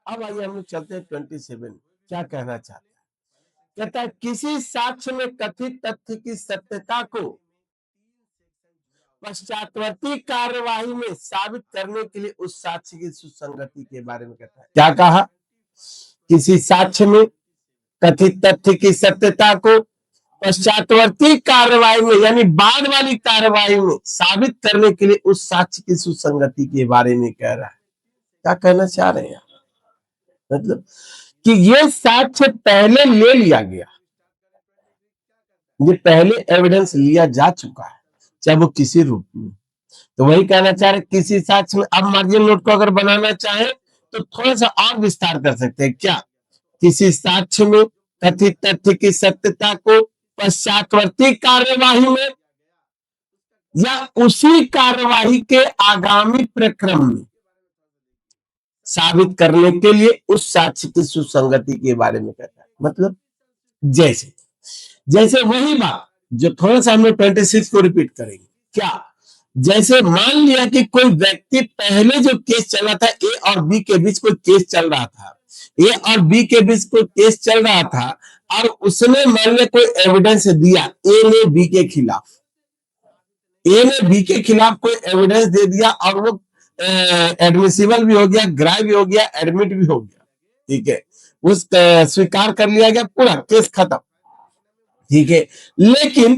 अब आइए हम लोग चलते हैं 27, क्या कहना चाहते हैं। कहता है किसी साक्ष्य में कथित तथ्य की सत्यता को पश्चातवर्ती कार्यवाही में साबित करने के लिए उस साक्ष्य की सुसंगति के बारे में कहता है। क्या कहा? किसी साक्ष्य में कथित तथ्य की सत्यता को पश्चातवर्ती कार्यवाही में यानी बाद वाली कार्यवाही में साबित करने के लिए उस साक्ष्य की सुसंगति के बारे में कह रहा है। क्या कहना चाह रहे हैं? मतलब कि ये साक्ष्य पहले ले लिया गया, ये पहले एविडेंस लिया जा चुका है, चाहे वो किसी रूप में। तो वही कहना चाह रहे किसी साक्ष्य में। अब मार्जिन नोट को अगर बनाना चाहे तो थोड़ा सा और विस्तार कर सकते हैं। क्या? किसी साक्ष्य में कथित तथ्य की सत्यता को पश्चातवर्ती कार्यवाही में या उसी कार्यवाही के आगामी प्रक्रम में साबित करने के लिए उस साक्ष्य की सुसंगति के बारे में कहता है। मतलब जैसे जैसे वही बात जो थोड़ा सा हमने 26 को रिपीट करेंगे। क्या? जैसे मान लिया कि कोई व्यक्ति पहले जो केस चला था, ए और बी के बीच कोई केस चल रहा था, ए और बी के बीच कोई केस चल रहा था और उसने मान लिया कोई एविडेंस दिया ए ने बी के खिलाफ, ए ने बी के खिलाफ कोई एविडेंस दे दिया और वो एडमिसिबल भी हो गया, ग्राह्य भी हो गया, एडमिट भी हो गया। ठीक है, उस स्वीकार कर लिया गया, पूरा केस खत्म। ठीक है, लेकिन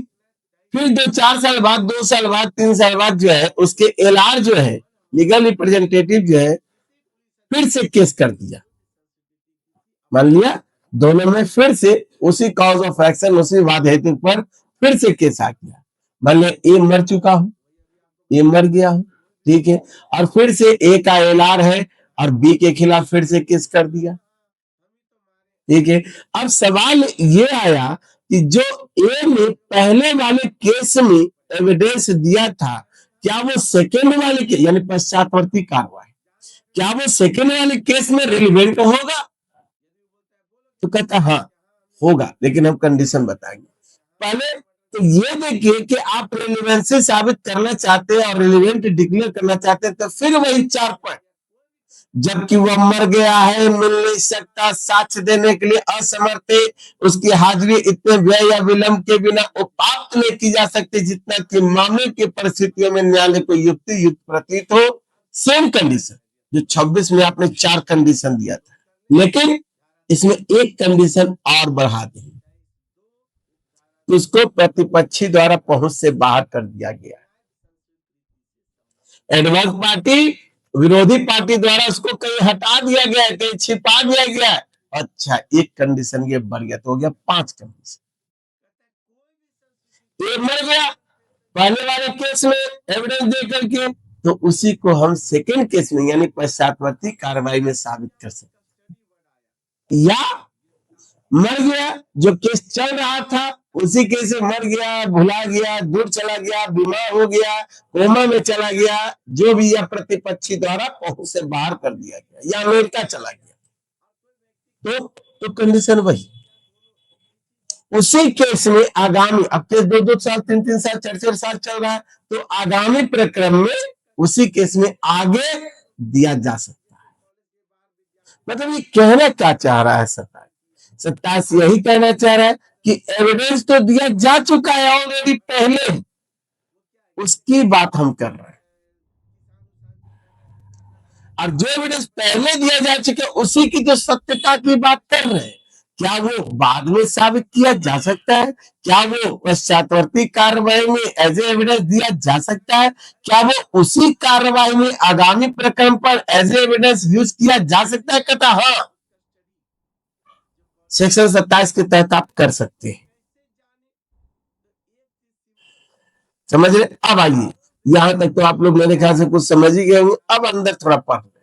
फिर 2-4 साल बाद, 2 साल बाद, 3 साल बाद जो है उसके एलआर जो है, लीगल रिप्रेजेंटेटिव जो है, फिर से केस कर दिया। मान लिया दोनों में फिर से उसी कॉज ऑफ एक्शन, उसी वाद हेतु पर फिर से केस आ गया। मान लिया ए मर चुका हूं, ए मर गया हूं, ठीक है, और फिर से ए का एलआर है और बी के खिलाफ फिर से केस कर दिया। ठीक है, अब सवाल ये आया कि जो ए ने पहले वाले केस में एविडेंस दिया था, क्या वो सेकेंड वाले के यानी पश्चातवर्ती कार्रवाई, क्या वो सेकेंड वाले केस में रिलेवेंट होगा? तो कहता हाँ होगा, लेकिन हम कंडीशन बताएंगे। पहले तो ये देखिए कि आप रिलेवेंसी साबित करना चाहते हैं और रिलेवेंट डिक्लेयर करना चाहते हैं, तो फिर वही 4 पॉइंट, जबकि वह मर गया है, मिल नहीं सकता, साक्ष्य देने के लिए असमर्थ है, उसकी हाजिरी इतने व्यय या विलंब के बिना उपात्त नहीं की जा सकती जितना कि मामले की परिस्थितियों में न्यायालय को युक्ति युक्त प्रतीत हो। सेम कंडीशन जो 26 में आपने 4 कंडीशन दिया था, लेकिन इसमें एक कंडीशन और बढ़ा दी, उसको प्रतिपक्षी द्वारा पहुंच से बाहर कर दिया गया। एडवर्स पार्टी, विरोधी पार्टी द्वारा उसको कहीं हटा दिया गया है, कहीं छिपा दिया गया है। अच्छा, एक कंडीशन ये बढ़ गया, तो हो गया 5 कंडीशन। ये मर गया पहले वाले केस में एविडेंस दे करके, तो उसी को हम सेकेंड केस में यानी पश्चातवर्ती कार्रवाई में साबित कर सकते। या मर गया, जो केस चल रहा था उसी केस से मर गया, भुला गया, दूर चला गया, बीमार हो गया, कोमा में चला गया, जो भी या प्रतिपक्षी द्वारा पहुंच से बाहर कर दिया गया या अमेरिका चला गया, तो कंडीशन वही। उसी केस में आगामी, अब केस 2-2 साल, 3-3 साल, 4-4 साल चल रहा है, तो आगामी प्रक्रम में उसी केस में आगे दिया जा सकता है। मतलब ये कहना क्या चाह रहा है 27 यही कहना चाह रहा है कि एविडेंस तो दिया जा चुका है ऑलरेडी पहले, उसकी बात हम कर रहे हैं। और जो एविडेंस पहले दिया जा चुका है उसी की जो सत्यता की बात कर रहे हैं, क्या वो बाद में साबित किया जा सकता है? क्या वो पश्चातवर्ती कार्रवाई में एज ए एविडेंस दिया जा सकता है? क्या वो उसी कार्रवाई में आगामी प्रकरण पर एज ए एविडेंस यूज किया जा सकता है? कहता हाँ, सेक्शन 27 के तहत आप कर सकते हैं। समझ रहे? अब आइए, यहां तक तो आप लोग मेरे ख्याल से कुछ समझ ही गए होंगे। अब अंदर थोड़ा पढ़ रहे,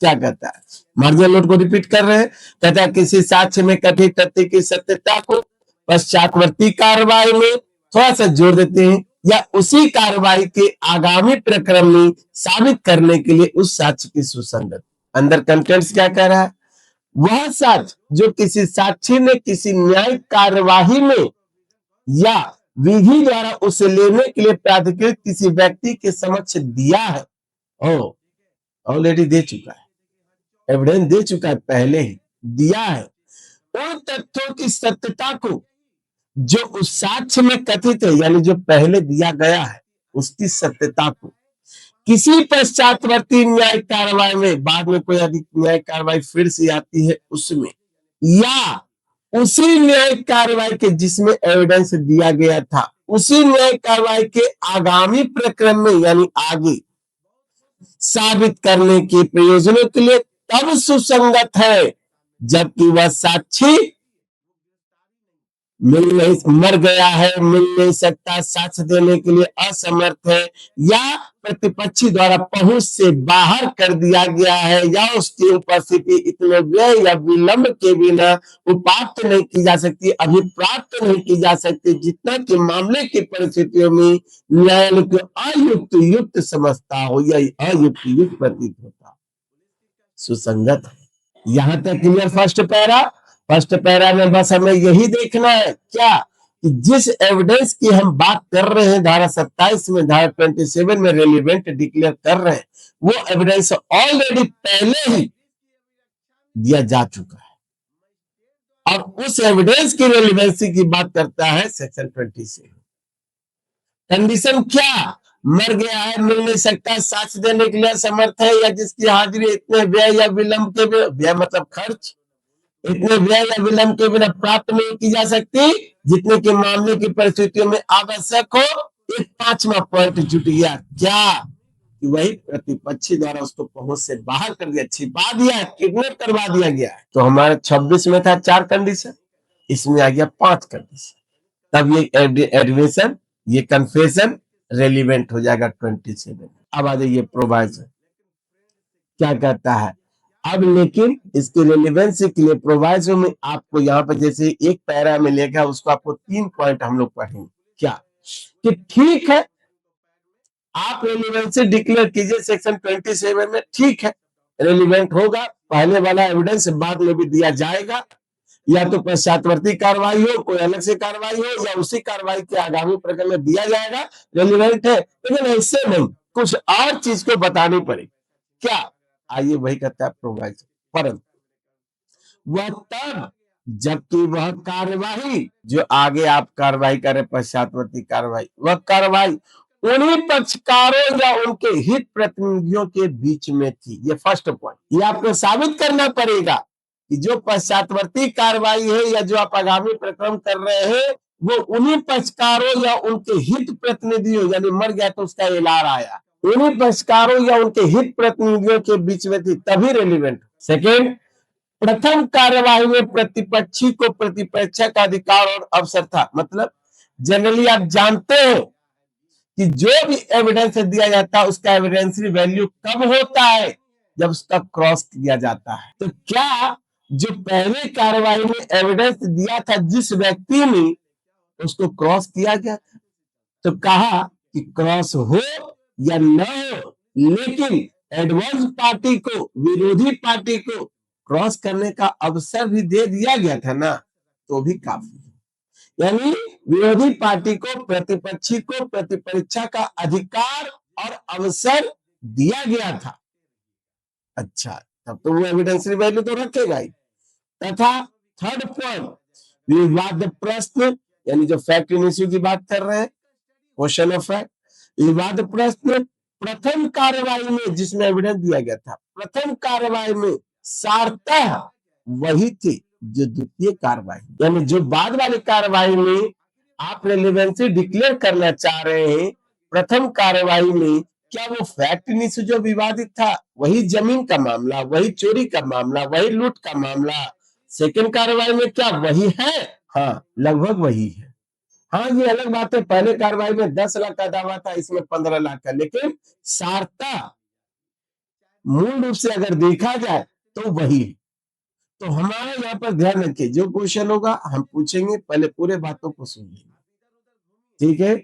क्या कहता है, मार्जिनल नोट को रिपीट कर रहे हैं। कहता है किसी साक्ष्य में कथित तथ्य की सत्यता को पश्चातवर्ती कार्रवाई में, थोड़ा सा जोड़ देते हैं, या उसी कार्रवाई के आगामी प्रकरण में साबित करने के लिए उस साक्ष्य की सुसंगत। अंदर कंटेंट्स क्या कह रहा है? वह साक्ष्य जो किसी साक्षी ने किसी न्यायिक कार्यवाही में या विधि द्वारा उसे लेने के लिए प्राधिकृत किसी व्यक्ति के समक्ष दिया है, ऑलरेडी दे चुका है, एविडेंस दे चुका है, पहले ही दिया है। उन तथ्यों की सत्यता को जो उस साक्ष्य में कथित है, यानी जो पहले दिया गया है, उसकी सत्यता को किसी पश्चातवर्ती न्यायिक कार्रवाई में, बाद में कोई अधिक न्यायिक कार्रवाई फिर से आती है उसमें, या उसी न्यायिक कार्रवाई के जिसमें एविडेंस दिया गया था, उसी न्यायिक कार्रवाई के आगामी प्रक्रम में, यानी आगे साबित करने के प्रयोजनों के लिए तब सुसंगत है जबकि वह साक्षी मर गया है, मिल नहीं सकता, साक्ष्य देने के लिए असमर्थ है, या प्रतिपक्षी द्वारा पहुंच से बाहर कर दिया गया है, या उसकी उपस्थिति इतने व्यय या विलंब के बिना उपात्त नहीं की जा सकती, अभी प्राप्त नहीं की जा सकती, जितना कि मामले की परिस्थितियों में न्यायालय को अयुक्त युक्त समझता हो या अयुक्त युक्त प्रतीत होता, सुसंगत है। यहां तक क्लियर। फर्स्ट पैरा में बस हमें यही देखना है क्या, कि जिस एविडेंस की हम बात कर रहे हैं धारा 27 में, धारा 27 में रेलिवेंट डिक्लेयर कर रहे हैं, वो एविडेंस ऑलरेडी पहले ही दिया जा चुका है, और उस एविडेंस की रेलिवेंसी की बात करता है सेक्शन 27। कंडीशन क्या, मर गया है, मिल नहीं सकता, साक्ष्य देने के लिए समर्थ है, या जिसकी हाजिरी इतने व्यय या विलंब के बिना, व्यय मतलब खर्च, इतने व्यय या विलंब के बिना प्राप्त नहीं की जा सकती, जितने के मामले की परिस्थितियों में आवश्यक हो। एक पांचवा पॉइंट जुट गया क्या, कि वही प्रतिपक्षी द्वारा उसको पहुंच से बाहर कर दिया, छिपा दिया, किडनैप करवा दिया गया है। तो हमारे 26 में था 4 कंडीशन, इसमें आ गया 5 कंडीशन, तब ये एडमिशन, ये कन्फेशन रेलिवेंट हो जाएगा 27। अब आ जाइए प्रोवाइजर क्या कहता है। अब लेकिन इसके रेलिवेंसी के लिए प्रोवाइजो में आपको यहाँ पर जैसे एक पैरा मिलेगा, उसको आपको 3 पॉइंट हम लोग पढ़ेंगे क्या, कि ठीक है आप रेलिवेंसी डिक्लेयर कीजिए सेक्शन 27 में, ठीक है रेलिवेंट होगा, पहले वाला एविडेंस बाद में भी दिया जाएगा, या तो पश्चातवर्ती कार्रवाई हो, कोई अलग से कार्रवाई हो, या उसी कार्रवाई के आगामी प्रकरण में दिया जाएगा, रेलिवेंट है। लेकिन ऐसे नहीं, कुछ और चीज को बतानी पड़ेगी क्या, आइए वही कहता है प्रोवाइजर, परंतु वह तब जबकि वह कार्यवाही जो आगे आप कार्रवाई करें, पश्चातवर्ती कार्रवाई, वह कार्रवाई उन्हीं पक्षकारों या उनके हित प्रतिनिधियों के बीच में थी। ये फर्स्ट पॉइंट, ये आपको साबित करना पड़ेगा कि जो पश्चातवर्ती कार्रवाई है या जो आप आगामी प्रक्रम कर रहे हैं, वो उन्हीं पक्षकारों या उनके हित प्रतिनिधियों, यानी मर गया तो उसका एलार आया, उन्हीं पक्षकारों या उनके हित प्रतिनिधियों के बीच में थी, तभी रेलिवेंट। सेकेंड, प्रथम कार्यवाही में प्रतिपक्षी को प्रतिपक्षा का अधिकार और अवसर था। मतलब जनरली आप जानते हो कि जो भी एविडेंस दिया जाता है उसका एविडेंसरी वैल्यू कब होता है, जब उसका क्रॉस किया जाता है। तो क्या जो पहले कार्यवाही में एविडेंस दिया था जिस व्यक्ति ने, उसको क्रॉस किया गया था, तो कहा कि क्रॉस हो या न हो, लेकिन एडवर्स पार्टी को, विरोधी पार्टी को क्रॉस करने का अवसर भी दे दिया गया था ना, तो भी काफी। यानी विरोधी पार्टी को, प्रतिपक्षी को प्रतिपरीक्षा का अधिकार और अवसर दिया गया था। अच्छा, तब तो वो एविडेंसरी वैल्यू तो रखेगा ही। तथा थर्ड पॉइंट, विवाद प्रश्न, यानी जो फैक्ट इन इश्यू की बात कर रहे हैं, क्वेश्चन ऑफ फैक्ट, विवाद प्रश्न प्रथम कार्यवाही में जिसमें एविडेंस दिया गया था, प्रथम कार्यवाही में सारतः वही थी जो द्वितीय कार्यवाही, यानी जो बाद वाली कार्यवाही में आप रेलिवेंसी डिक्लेयर करना चाह रहे हैं, प्रथम कार्यवाही में क्या वो फैक्ट इश्यू जो विवादित था, वही जमीन का मामला, वही चोरी का मामला, वही लूट का मामला, सेकंड कार्यवाही में क्या वही है? हाँ, लगभग वही है। हाँ, ये अलग बात है, पहले कार्रवाई में 10 लाख का दावा था, इसमें 15 लाख का, लेकिन सारता मूल रूप से अगर देखा जाए तो वही है। तो हमारे यहाँ पर ध्यान रखिए, जो क्वेश्चन होगा हम पूछेंगे, पहले पूरे बातों को सुन लेंगे, ठीक है।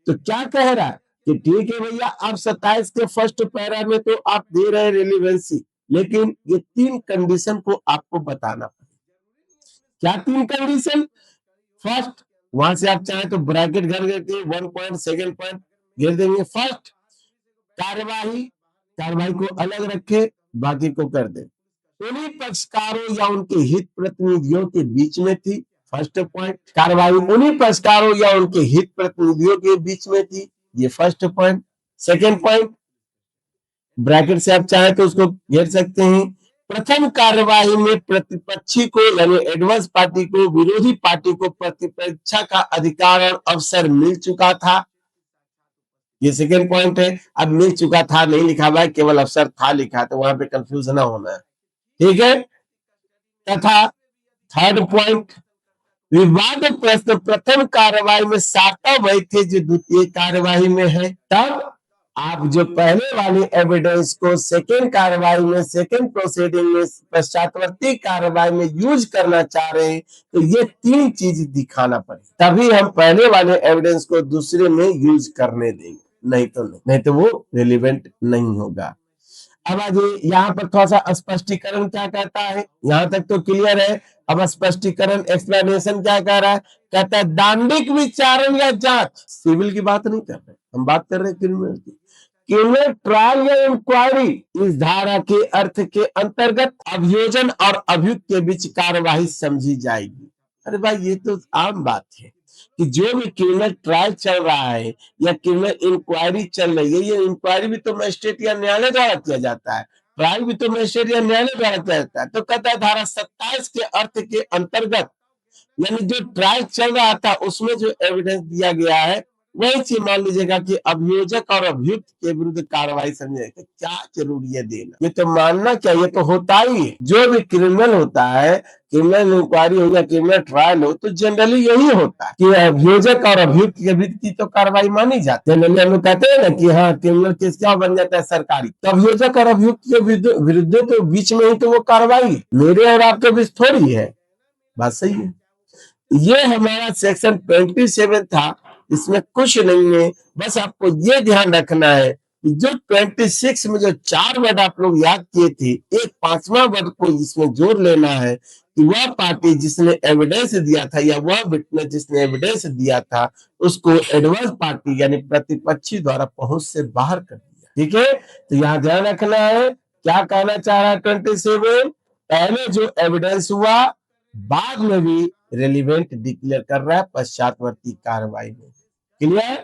तो क्या कह रहा है कि ठीक है भैया, आप 27 के फर्स्ट पैरा में तो आप दे रहे हैं रेलिवेंसी, लेकिन ये 3 कंडीशन को आपको बताना पड़ेगा। क्या 3 कंडीशन? फर्स्ट, वहां से आप चाहे तो ब्रैकेट घर करके 1 पॉइंट, सेकेंड पॉइंट घेर देंगे। फर्स्ट, कार्यवाही को अलग रखे, बाकी को कर दे। उन्हीं पक्षकारों या उनके हित प्रतिनिधियों के बीच में थी। फर्स्ट पॉइंट, कार्रवाई उन्हीं पक्षकारों या उनके हित प्रतिनिधियों के बीच में थी। ये first point. Second point, bracket से आप चाहे तो उसको घेर सकते हैं। प्रथम कार्यवाही में प्रतिपक्षी को यानी एडवर्स पार्टी को, विरोधी पार्टी को प्रतिपक्षा का अधिकार और अवसर मिल चुका था। ये सेकेंड पॉइंट है। अब मिल चुका था नहीं लिखा हुआ है, केवल अवसर था लिखा है, तो वहां पे कंफ्यूज ना होना है, ठीक है। तथा थर्ड पॉइंट, विवाद प्रश्न प्रथम कार्यवाही में सार्ता वही थे जो द्वितीय कार्यवाही में है। तब आप जो पहले वाली एविडेंस को सेकेंड कार्यवाही में, सेकेंड प्रोसीडिंग में, पश्चातवर्ती कार्यवाही में यूज करना चाह रहे हैं, तो ये तीन चीज दिखाना पड़ेगा, तभी हम पहले वाले एविडेंस को दूसरे में यूज करने देंगे, नहीं तो नहीं तो वो रिलेवेंट नहीं होगा। अब आज यहाँ पर थोड़ा सा स्पष्टीकरण क्या कहता है, यहाँ तक तो क्लियर है। अब स्पष्टीकरण एक्सप्लेनेशन क्या कह रहा है, कहता है दांडिक विचारण या जांच, सिविल की बात नहीं कर रहे, हम बात कर रहे हैं क्रिमिनल की। क्रिमिनल ट्रायल या इंक्वायरी इस धारा के अर्थ के अंतर्गत अभियोजन और अभियुक्त के बीच कार्यवाही समझी जाएगी। अरे भाई ये तो आम बात है कि जो भी क्रिमिनल ट्रायल चल रहा है या क्रिमिनल इंक्वायरी चल रही है, ये इंक्वायरी भी तो मजिस्ट्रेट या न्यायालय द्वारा किया जाता है, ट्रायल भी तो मजिस्ट्रेट या न्यायालय द्वारा किया जाता है। तो कहता है धारा 27 के अर्थ के अंतर्गत, यानी जो ट्रायल चल रहा था उसमें जो एविडेंस दिया गया है वही चीज मान लीजिएगा कि अभियोजक और अभियुक्त के विरुद्ध कार्रवाई समझे, तो क्या जरूरी है देना, ये तो मानना क्या, ये तो होता ही है। जो भी क्रिमिनल होता है, क्रिमिनल इंक्वायरी हो या क्रिमिनल ट्रायल हो, तो जनरली यही होता है कि अभियोजक और अभियुक्त के विरुद्ध की तो कार्रवाई मानी जाती है। जनरली हम लोग कहते हैं ना कि हाँ क्रिमिनल केस क्या बन जाता है सरकारी, तो अभियोजक और अभियुक्त के विरुद्ध तो बीच में ही तो वो कार्रवाई मेरे और आपके बीच थोड़ी है। बात सही है। ये हमारा सेक्शन 27 था, इसमें कुछ नहीं है, बस आपको ये ध्यान रखना है कि जो 26 में जो 4 वर्ड आप लोग याद किए थे, एक 5वां वर्ड को इसमें जोड़ लेना है कि वह पार्टी जिसने एविडेंस दिया था या वह विटनेस जिसने एविडेंस दिया था उसको एडवर्स पार्टी यानी प्रतिपक्षी द्वारा पहुंच से बाहर कर दिया। ठीक है, तो यहाँ ध्यान रखना है क्या कहना चाह रहा है 27, पहले जो एविडेंस हुआ बाद में भी रेलिवेंट डिक्लेयर कर रहा है पश्चातवर्ती कार्रवाई में। क्लियर?